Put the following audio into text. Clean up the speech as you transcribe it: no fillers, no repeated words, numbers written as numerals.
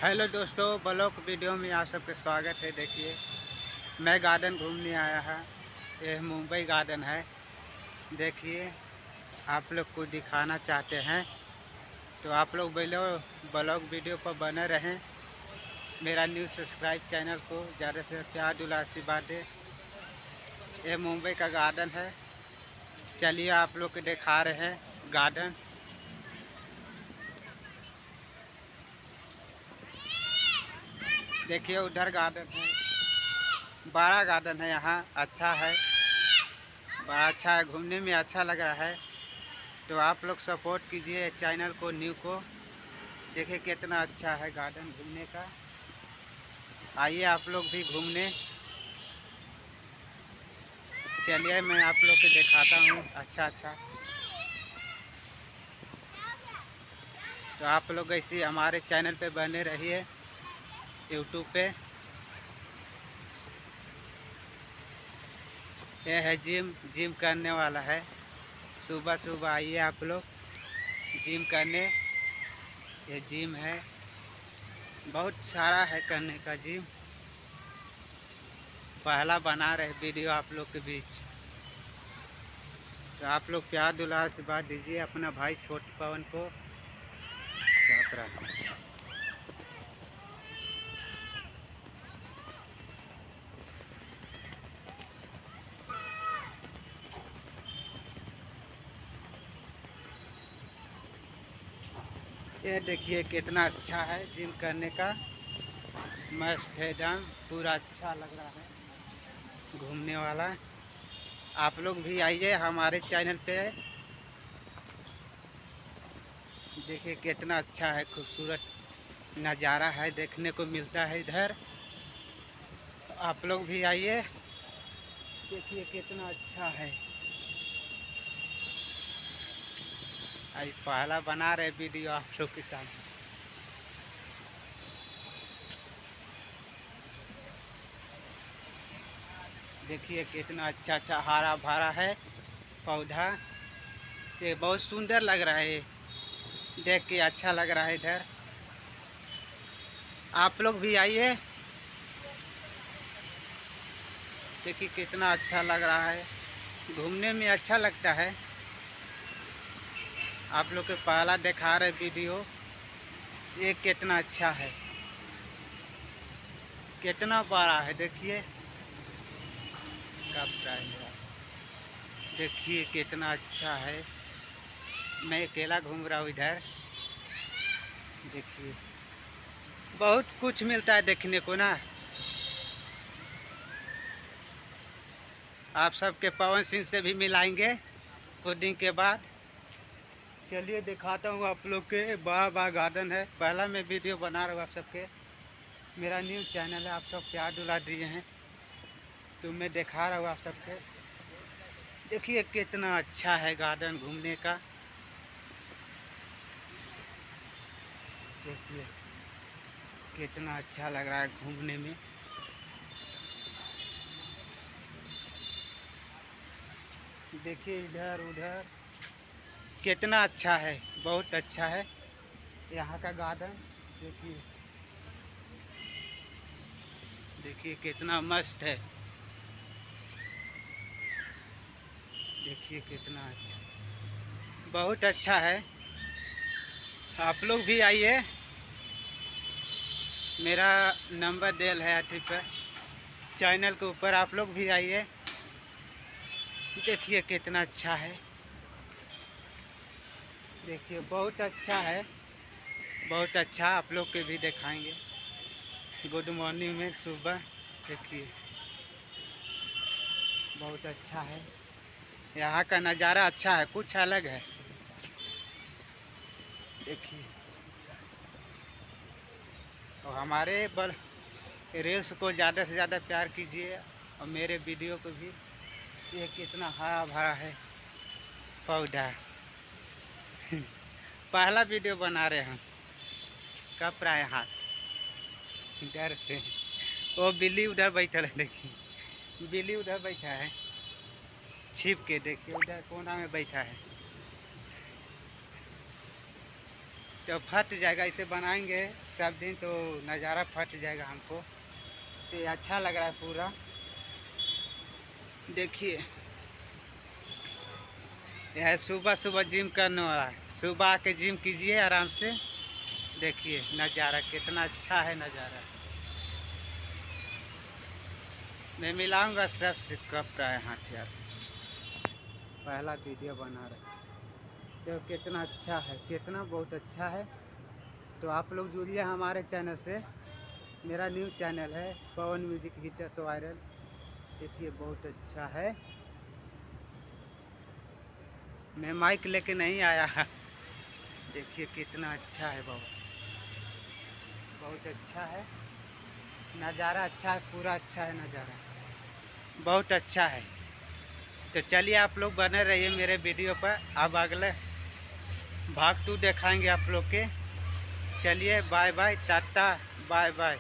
Hello दोस्तों, blog video में आप सबका स्वागत है। देखिए, मैं गार्डन घूमने आया है। यह मुंबई गार्डन है। देखिए, आप लोग को दिखाना चाहते हैं तो आप लोग ब्लॉग वीडियो पर बने रहें। मेरा न्यू सब्सक्राइब चैनल को ज़्यादा से प्यार दुलार आशीर्वाद दें। यह मुंबई का गार्डन है। चलिए आप लोग को दिखा रहे हैं गार्डन। देखिए, उधर गार्डन है, बड़ा गार्डन है। यहाँ अच्छा है, बड़ा अच्छा है, घूमने में अच्छा लग रहा है। तो आप लोग सपोर्ट कीजिए चैनल को, न्यू को। देखिए कितना अच्छा है गार्डन घूमने का। आइए आप लोग भी घूमने। चलिए मैं आप लोग को दिखाता हूँ अच्छा अच्छा। तो आप लोग ऐसे हमारे चैनल पे बने रहिए यूट्यूब पे। यह है जिम करने वाला है। सुबह सुबह आइए आप लोग जिम करने। ये जिम है, बहुत सारा है करने का जिम। पहला बना रहे वीडियो आप लोग के बीच। तो आप लोग प्यार दुलार से बात दीजिए अपना भाई छोटे पवन को। ये देखिए कितना अच्छा है जिम करने का। मस्त है एकदम, पूरा अच्छा लग रहा है घूमने वाला। आप लोग भी आइए हमारे चैनल पे। देखिए कितना अच्छा है, खूबसूरत नज़ारा है देखने को मिलता है इधर। तो आप लोग भी आइए, देखिए कितना अच्छा है। आज पहला बना रहे वीडियो आप लोग के साथ। देखिए कितना अच्छा अच्छा हरा भरा है पौधा। ये बहुत सुंदर लग रहा है, देख के अच्छा लग रहा है इधर। आप लोग भी आइए, देखिए कितना अच्छा लग रहा है, घूमने में अच्छा लगता है। आप लोग के पहला दिखा रहे वीडियो। ये कितना अच्छा है, कितना बड़ा है। देखिए कब जाएगा। देखिए कितना अच्छा है। मैं अकेला घूम रहा हूँ इधर। देखिए बहुत कुछ मिलता है देखने को ना। आप सबके पवन सिंह से भी मिलाएंगे कुछ दिन के बाद। चलिए दिखाता हूँ आप लोग के। बड़ा गार्डन है। पहला मैं वीडियो बना रहा हूँ आप सबके। मेरा न्यू चैनल है, आप सब प्यार दुला दिए हैं तो मैं दिखा रहा हूँ आप सबके। देखिए कितना अच्छा है गार्डन घूमने का। देखिए कितना अच्छा लग रहा है घूमने में। देखिए इधर उधर कितना अच्छा है, बहुत अच्छा है यहाँ का गार्डन। देखिए देखिए कितना मस्त है। देखिए कितना अच्छा, बहुत अच्छा है। आप लोग भी आइए, मेरा नंबर देल है अथी पर, चैनल के ऊपर। आप लोग भी आइए, देखिए कितना अच्छा है। देखिए बहुत अच्छा है, बहुत अच्छा। आप लोग के भी दिखाएंगे गुड मॉर्निंग में सुबह। देखिए बहुत अच्छा है, यहाँ का नज़ारा अच्छा है, कुछ अलग है। देखिए और हमारे रील्स को ज़्यादा से ज़्यादा प्यार कीजिए और मेरे वीडियो को भी। ये कितना हरा भरा है पौधा। पहला वीडियो बना रहे हम। कब रहा है हाथ इधर से। वो बिल्ली उधर बैठा है, देखिए बिल्ली उधर बैठा है छिप के। देखिए उधर कोना में बैठा है। तो फट जाएगा। इसे बनाएंगे सब दिन तो नज़ारा फट जाएगा हमको। तो ये अच्छा लग रहा है पूरा। देखिए यह सुबह सुबह जिम करने वाला है। सुबह आके जिम कीजिए आराम से। देखिए नज़ारा कितना अच्छा है नज़ारा। मैं मिलाऊंगा सबसे कब का है हथियार। पहला वीडियो बना रहे तो कितना अच्छा है, कितना बहुत अच्छा है। तो आप लोग जुड़िए हमारे चैनल से। मेरा न्यू चैनल है पवन म्यूजिक हिटर्स वायरल। देखिए बहुत अच्छा है। मैं माइक लेके नहीं आया है। देखिए कितना अच्छा है बाबा, बहुत अच्छा है नज़ारा। अच्छा है पूरा, अच्छा है नज़ारा, बहुत अच्छा है। तो चलिए आप लोग बने रहिए मेरे वीडियो पर। अब अगले भाग 2 दिखाएंगे आप लोग के। चलिए bye bye, ta-ta bye bye.